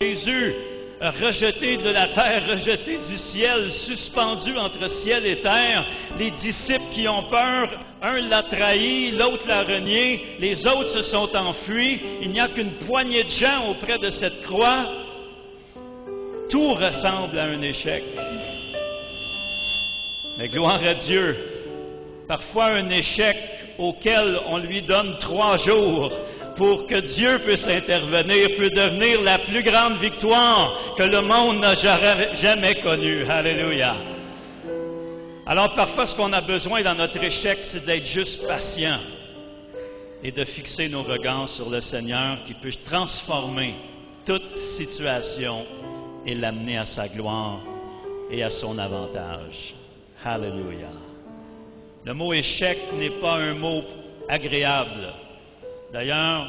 Jésus, rejeté de la terre, rejeté du ciel, suspendu entre ciel et terre, les disciples qui ont peur, un l'a trahi, l'autre l'a renié, les autres se sont enfuis, il n'y a qu'une poignée de gens auprès de cette croix. Tout ressemble à un échec. Mais gloire à Dieu, parfois un échec auquel on lui donne 3 jours pour que Dieu puisse intervenir, peut devenir la plus grande victoire que le monde n'a jamais connue. Alléluia. Alors parfois, ce qu'on a besoin dans notre échec, c'est d'être juste patient et de fixer nos regards sur le Seigneur qui peut transformer toute situation et l'amener à sa gloire et à son avantage. Alléluia. Le mot échec n'est pas un mot agréable. D'ailleurs,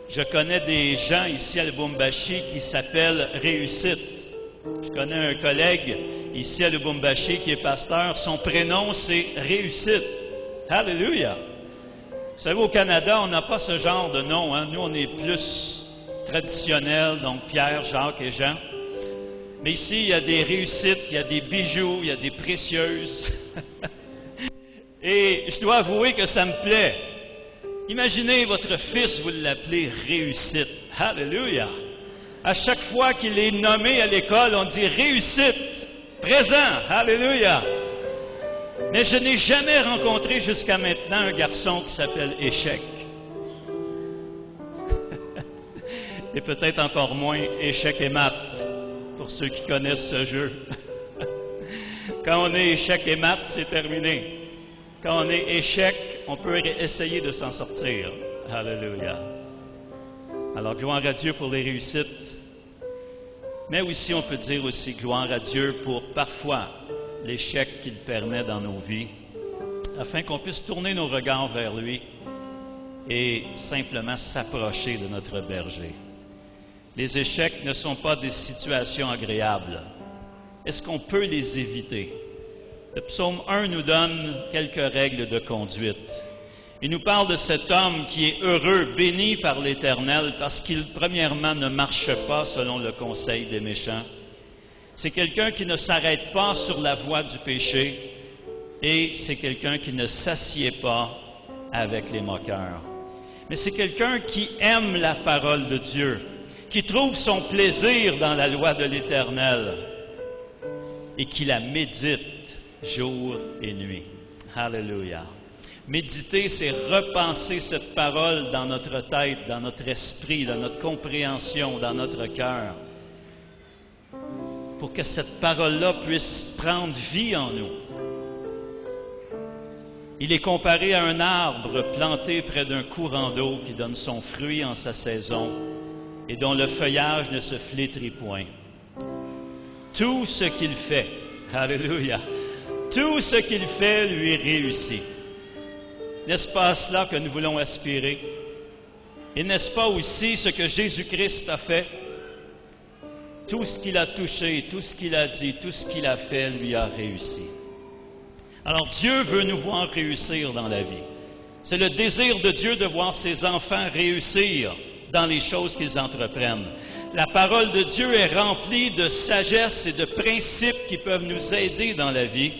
je connais des gens ici à Lubumbashi qui s'appellent réussite. Je connais un collègue ici à Lubumbashi qui est pasteur. Son prénom, c'est réussite. Alléluia. Vous savez, au Canada, on n'a pas ce genre de nom. Hein? Nous, on est plus traditionnels, donc Pierre, Jacques et Jean. Mais ici, il y a des réussites, il y a des bijoux, il y a des précieuses. Et je dois avouer que ça me plaît. Imaginez votre fils, vous l'appelez réussite. Alléluia. À chaque fois qu'il est nommé à l'école, on dit réussite, présent. Alléluia. Mais je n'ai jamais rencontré jusqu'à maintenant un garçon qui s'appelle échec. Et peut-être encore moins échec et maths, pour ceux qui connaissent ce jeu. Quand on est échec et maths, c'est terminé. Quand on est échec, on peut essayer de s'en sortir. Alléluia. Alors, gloire à Dieu pour les réussites. Mais aussi, on peut dire aussi gloire à Dieu pour parfois l'échec qu'il permet dans nos vies, afin qu'on puisse tourner nos regards vers lui et simplement s'approcher de notre berger. Les échecs ne sont pas des situations agréables. Est-ce qu'on peut les éviter? Le psaume 1 nous donne quelques règles de conduite. Il nous parle de cet homme qui est heureux, béni par l'Éternel, parce qu'il, premièrement, ne marche pas selon le conseil des méchants. C'est quelqu'un qui ne s'arrête pas sur la voie du péché et c'est quelqu'un qui ne s'assied pas avec les moqueurs. Mais c'est quelqu'un qui aime la parole de Dieu, qui trouve son plaisir dans la loi de l'Éternel et qui la médite jour et nuit. Alléluia. Méditer, c'est repenser cette parole dans notre tête, dans notre esprit, dans notre compréhension, dans notre cœur, pour que cette parole-là puisse prendre vie en nous. Il est comparé à un arbre planté près d'un courant d'eau qui donne son fruit en sa saison et dont le feuillage ne se flétrit point. Tout ce qu'il fait, alléluia, tout ce qu'il fait lui réussit. N'est-ce pas à cela que nous voulons aspirer? Et n'est-ce pas aussi ce que Jésus-Christ a fait? Tout ce qu'il a touché, tout ce qu'il a dit, tout ce qu'il a fait lui a réussi. Alors Dieu veut nous voir réussir dans la vie. C'est le désir de Dieu de voir ses enfants réussir dans les choses qu'ils entreprennent. La parole de Dieu est remplie de sagesse et de principes qui peuvent nous aider dans la vie.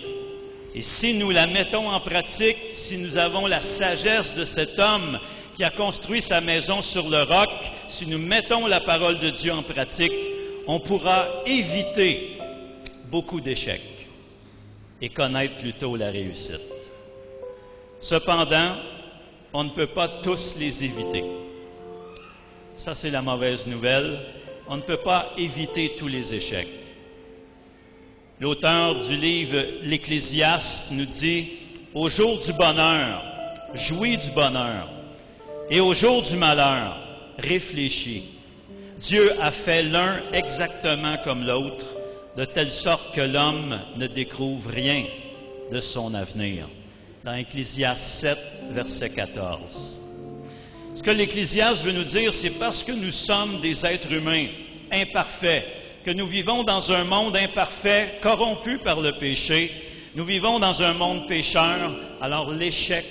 Et si nous la mettons en pratique, si nous avons la sagesse de cet homme qui a construit sa maison sur le roc, si nous mettons la parole de Dieu en pratique, on pourra éviter beaucoup d'échecs et connaître plutôt la réussite. Cependant, on ne peut pas tous les éviter. Ça, c'est la mauvaise nouvelle. On ne peut pas éviter tous les échecs. L'auteur du livre L'Ecclésiaste nous dit « Au jour du bonheur, jouis du bonheur, et au jour du malheur, réfléchis. Dieu a fait l'un exactement comme l'autre, de telle sorte que l'homme ne découvre rien de son avenir. » Dans Ecclésiaste 7, verset 14. Ce que l'Ecclésiaste veut nous dire, c'est parce que nous sommes des êtres humains imparfaits, que nous vivons dans un monde imparfait, corrompu par le péché, nous vivons dans un monde pécheur, alors l'échec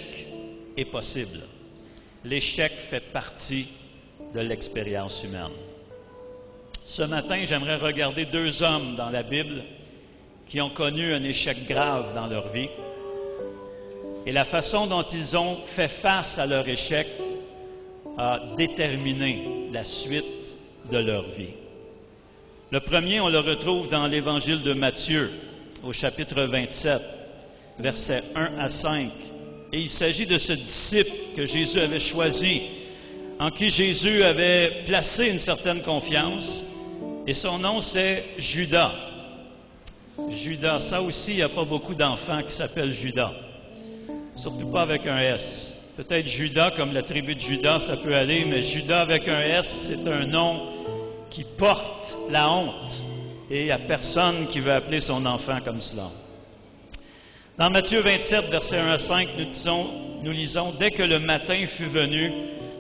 est possible. L'échec fait partie de l'expérience humaine. Ce matin, j'aimerais regarder deux hommes dans la Bible qui ont connu un échec grave dans leur vie et la façon dont ils ont fait face à leur échec a déterminé la suite de leur vie. Le premier, on le retrouve dans l'Évangile de Matthieu, au chapitre 27, versets 1 à 5. Et il s'agit de ce disciple que Jésus avait choisi, en qui Jésus avait placé une certaine confiance, et son nom c'est Judas. Judas, ça aussi, il n'y a pas beaucoup d'enfants qui s'appellent Judas, surtout pas avec un S. Peut-être Judas, comme la tribu de Judas, ça peut aller, mais Judas avec un S, c'est un nom qui porte la honte, et il n'y a personne qui veut appeler son enfant comme cela. Dans Matthieu 27, versets 1 à 5, nous lisons « Dès que le matin fut venu,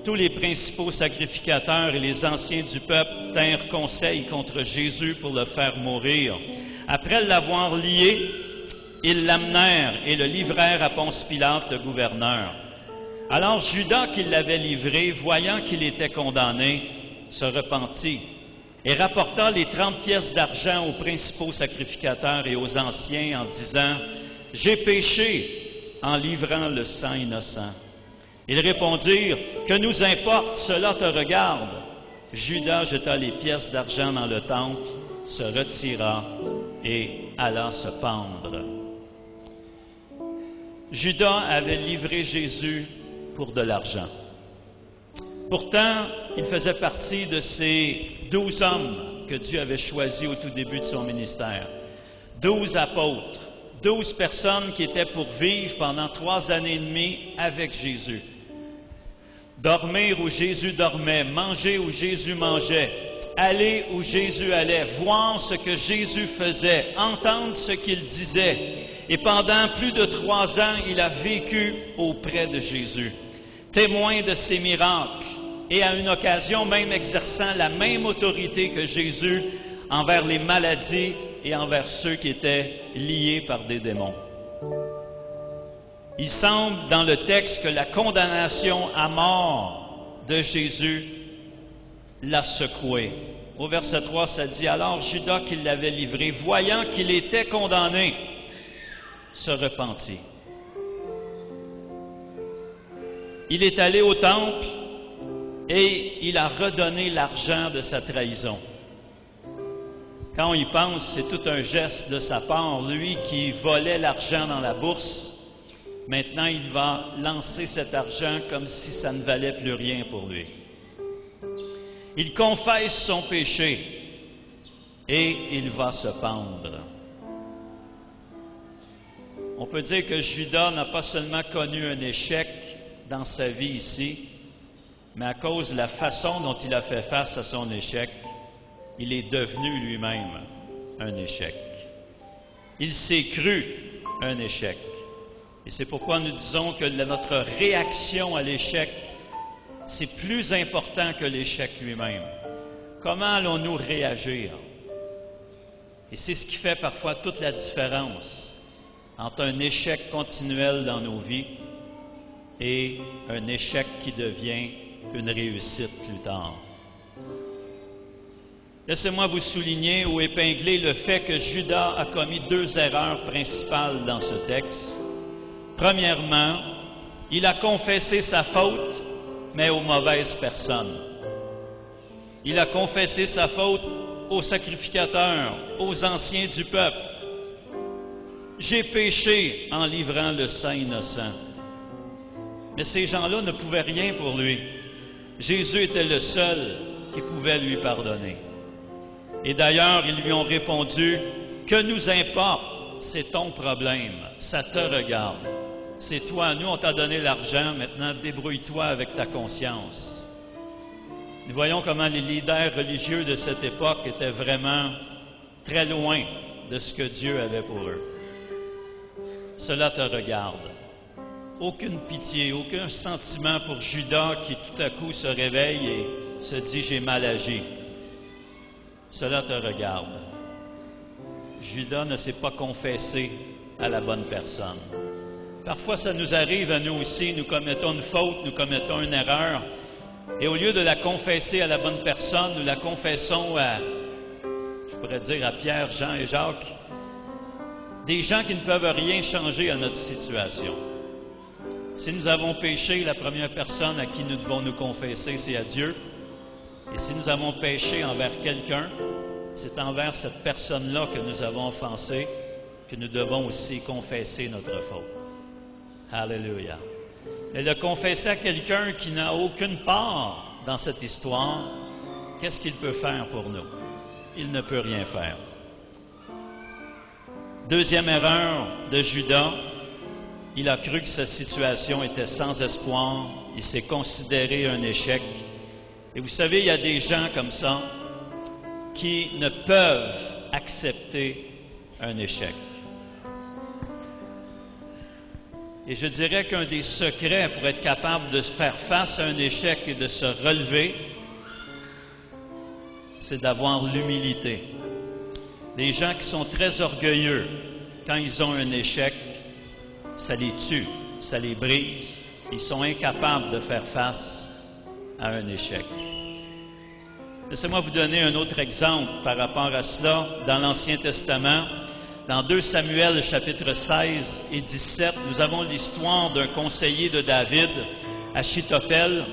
tous les principaux sacrificateurs et les anciens du peuple tinrent conseil contre Jésus pour le faire mourir. Après l'avoir lié, ils l'amenèrent et le livrèrent à Ponce Pilate, le gouverneur. Alors Judas qui l'avait livré, voyant qu'il était condamné, se repentit et rapporta les 30 pièces d'argent aux principaux sacrificateurs et aux anciens en disant « J'ai péché en livrant le sang innocent. » Ils répondirent « Que nous importe, cela te regarde. » Judas jeta les pièces d'argent dans le temple, se retira et alla se pendre. Judas avait livré Jésus pour de l'argent. Pourtant, il faisait partie de ces 12 hommes que Dieu avait choisis au tout début de son ministère. 12 apôtres, 12 personnes qui étaient pour vivre pendant 3 années et demie avec Jésus. Dormir où Jésus dormait, manger où Jésus mangeait, aller où Jésus allait, voir ce que Jésus faisait, entendre ce qu'il disait. Et pendant plus de 3 ans, il a vécu auprès de Jésus, témoin de ses miracles, et à une occasion même exerçant la même autorité que Jésus envers les maladies et envers ceux qui étaient liés par des démons. Il semble dans le texte que la condamnation à mort de Jésus l'a secoué. Au verset 3, ça dit « Alors Judas qui l'avait livré, voyant qu'il était condamné, se repentit. » Il est allé au temple et il a redonné l'argent de sa trahison. Quand on y pense, c'est tout un geste de sa part. Lui qui volait l'argent dans la bourse, maintenant il va lancer cet argent comme si ça ne valait plus rien pour lui. Il confesse son péché et il va se pendre. On peut dire que Judas n'a pas seulement connu un échec dans sa vie ici, mais à cause de la façon dont il a fait face à son échec, il est devenu lui-même un échec. Il s'est cru un échec. Et c'est pourquoi nous disons que notre réaction à l'échec, c'est plus important que l'échec lui-même. Comment allons-nous réagir? Et c'est ce qui fait parfois toute la différence entre un échec continuel dans nos vies et un échec qui devient une réussite plus tard. Laissez-moi vous souligner ou épingler le fait que Judas a commis 2 erreurs principales dans ce texte. Premièrement, il a confessé sa faute, mais aux mauvaises personnes. Il a confessé sa faute aux sacrificateurs, aux anciens du peuple. J'ai péché en livrant le sang innocent. Mais ces gens-là ne pouvaient rien pour lui. Jésus était le seul qui pouvait lui pardonner. Et d'ailleurs, ils lui ont répondu, « Que nous importe, c'est ton problème, ça te regarde. C'est toi, nous on t'a donné l'argent, maintenant débrouille-toi avec ta conscience. » Nous voyons comment les leaders religieux de cette époque étaient vraiment très loin de ce que Dieu avait pour eux. Cela te regarde. Aucune pitié, aucun sentiment pour Judas qui tout à coup se réveille et se dit « j'ai mal agi ». Cela te regarde. Judas ne s'est pas confessé à la bonne personne. Parfois, ça nous arrive à nous aussi, nous commettons une faute, nous commettons une erreur, Et au lieu de la confesser à la bonne personne, nous la confessons à, je pourrais dire, à Pierre, Jean et Jacques, des gens qui ne peuvent rien changer à notre situation. Si nous avons péché, la première personne à qui nous devons nous confesser, c'est à Dieu. Et si nous avons péché envers quelqu'un, c'est envers cette personne-là que nous avons offensé que nous devons aussi confesser notre faute. Alléluia. Mais le confesser à quelqu'un qui n'a aucune part dans cette histoire, qu'est-ce qu'il peut faire pour nous? Il ne peut rien faire. Deuxième erreur de Judas, il a cru que sa situation était sans espoir, il s'est considéré un échec. Et vous savez, il y a des gens comme ça qui ne peuvent accepter un échec. Et je dirais qu'un des secrets pour être capable de faire face à un échec et de se relever, c'est d'avoir l'humilité. Les gens qui sont très orgueilleux, quand ils ont un échec, ça les tue, ça les brise. Ils sont incapables de faire face à un échec. Laissez-moi vous donner un autre exemple par rapport à cela. Dans l'Ancien Testament, dans 2 Samuel, chapitre 16 et 17, nous avons l'histoire d'un conseiller de David, Achitophel.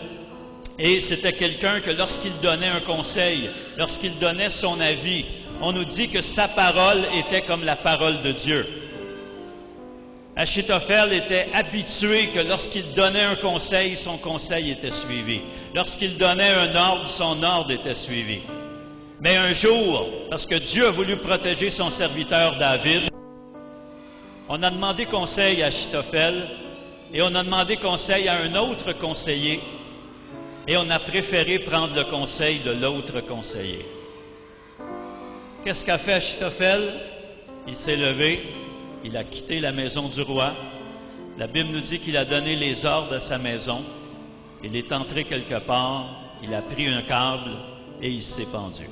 Et c'était quelqu'un que lorsqu'il donnait un conseil, lorsqu'il donnait son avis, on nous dit que sa parole était comme la parole de Dieu. Achitophel était habitué que lorsqu'il donnait un conseil, son conseil était suivi. Lorsqu'il donnait un ordre, son ordre était suivi. Mais un jour, parce que Dieu a voulu protéger son serviteur David, on a demandé conseil à Achitophel et on a demandé conseil à un autre conseiller et on a préféré prendre le conseil de l'autre conseiller. Qu'est-ce qu'a fait Achitophel? Il s'est levé, il a quitté la maison du roi. La Bible nous dit qu'il a donné les ordres à sa maison. Il est entré quelque part, il a pris un câble et il s'est pendu.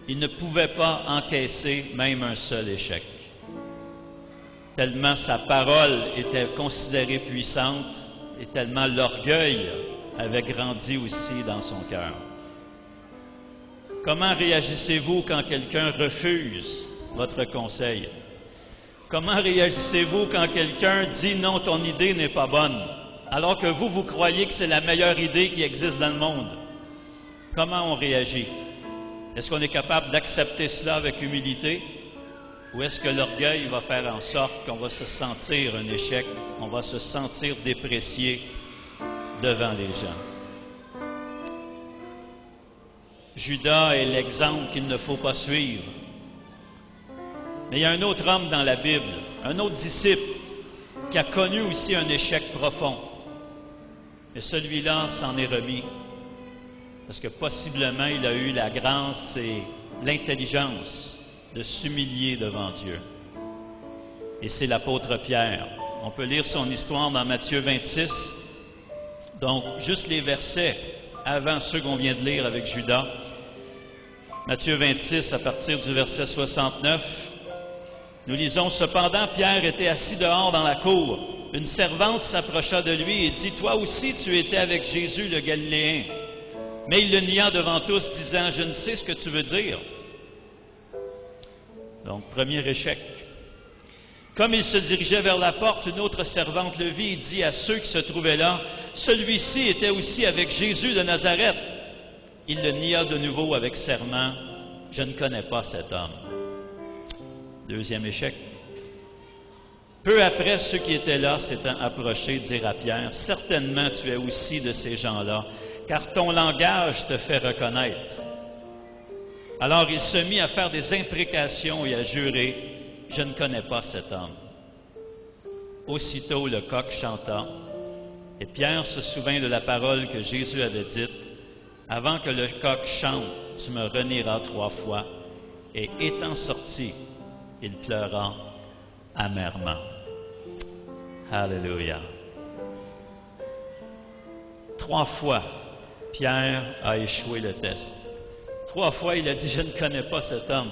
Il ne pouvait pas encaisser même un seul échec. Tellement sa parole était considérée puissante et tellement l'orgueil avait grandi aussi dans son cœur. Comment réagissez-vous quand quelqu'un refuse votre conseil? Comment réagissez-vous quand quelqu'un dit « non, ton idée n'est pas bonne », alors que vous croyez que c'est la meilleure idée qui existe dans le monde? Comment on réagit? Est-ce qu'on est capable d'accepter cela avec humilité? Ou est-ce que l'orgueil va faire en sorte qu'on va se sentir un échec, on va se sentir déprécié devant les gens? Judas est l'exemple qu'il ne faut pas suivre. Mais il y a un autre homme dans la Bible, un autre disciple, qui a connu aussi un échec profond. Mais celui-là s'en est remis, parce que possiblement il a eu la grâce et l'intelligence de s'humilier devant Dieu. Et c'est l'apôtre Pierre. On peut lire son histoire dans Matthieu 26, donc juste les versets avant ceux qu'on vient de lire avec Judas. Matthieu 26, à partir du verset 69, nous lisons « Cependant, Pierre était assis dehors dans la cour. Une servante s'approcha de lui et dit, « Toi aussi tu étais avec Jésus le Galiléen. » Mais il le nia devant tous, disant, « Je ne sais ce que tu veux dire. » Donc, premier échec. Comme il se dirigeait vers la porte, une autre servante le vit et dit à ceux qui se trouvaient là, « Celui-ci était aussi avec Jésus de Nazareth. » Il le nia de nouveau avec serment, « Je ne connais pas cet homme. » Deuxième échec. Peu après, ceux qui étaient là s'étant approchés dirent à Pierre, « Certainement tu es aussi de ces gens-là, car ton langage te fait reconnaître. » Alors il se mit à faire des imprécations et à jurer, « Je ne connais pas cet homme. » Aussitôt le coq chanta, et Pierre se souvint de la parole que Jésus avait dite, « Avant que le coq chante, tu me renieras 3 fois. » Et étant sorti, il pleura amèrement. Alléluia. 3 fois, Pierre a échoué le test. 3 fois, il a dit, « Je ne connais pas cet homme. »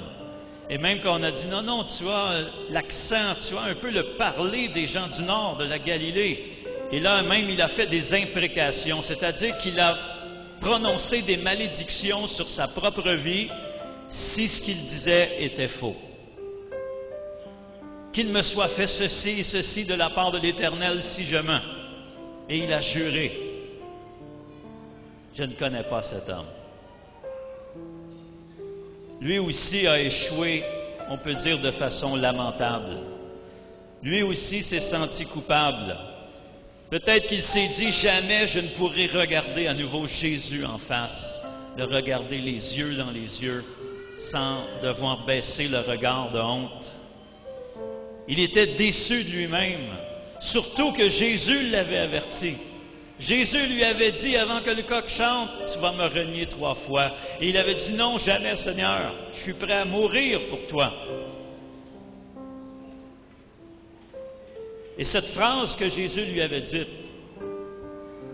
Et même quand on a dit, « Non, non, tu as l'accent, tu as un peu le parler des gens du nord, de la Galilée. » Et là même, il a fait des imprécations, c'est-à-dire qu'il a prononcé des malédictions sur sa propre vie si ce qu'il disait était faux. Qu'il me soit fait ceci et ceci de la part de l'Éternel si je mens. Et il a juré. Je ne connais pas cet homme. Lui aussi a échoué, on peut dire de façon lamentable. Lui aussi s'est senti coupable. Peut-être qu'il s'est dit, jamais je ne pourrai regarder à nouveau Jésus en face, le regarder les yeux dans les yeux, sans devoir baisser le regard de honte. Il était déçu de lui-même, surtout que Jésus l'avait averti. Jésus lui avait dit, avant que le coq chante, tu vas me renier 3 fois. Et il avait dit, non, jamais, Seigneur, je suis prêt à mourir pour toi. Et cette phrase que Jésus lui avait dite,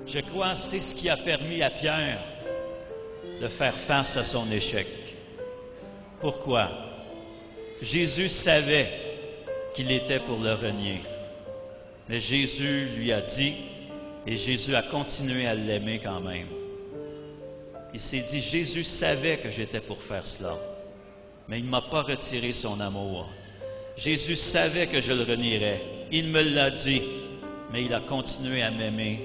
je crois, c'est ce qui a permis à Pierre de faire face à son échec. Pourquoi? Jésus savait qu'il était pour le renier. Mais Jésus lui a dit, et Jésus a continué à l'aimer quand même. Il s'est dit, Jésus savait que j'étais pour faire cela, mais il ne m'a pas retiré son amour. Jésus savait que je le renierais. Il me l'a dit, mais il a continué à m'aimer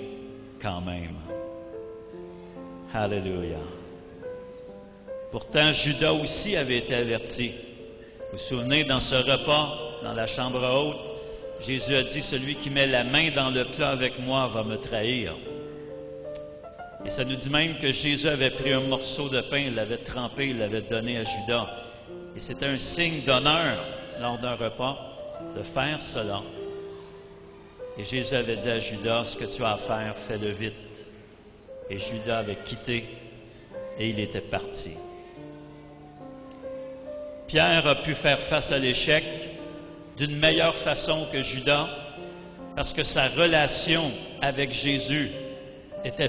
quand même. Alléluia. Pourtant, Judas aussi avait été averti. Vous vous souvenez, dans ce repas, dans la chambre haute, Jésus a dit, celui qui met la main dans le plat avec moi va me trahir. Et ça nous dit même que Jésus avait pris un morceau de pain, il l'avait trempé, il l'avait donné à Judas. Et c'était un signe d'honneur lors d'un repas de faire cela. Et Jésus avait dit à Judas, ce que tu as à faire, fais-le vite. Et Judas avait quitté et il était parti. Pierre a pu faire face à l'échec d'une meilleure façon que Judas, parce que sa relation avec Jésus était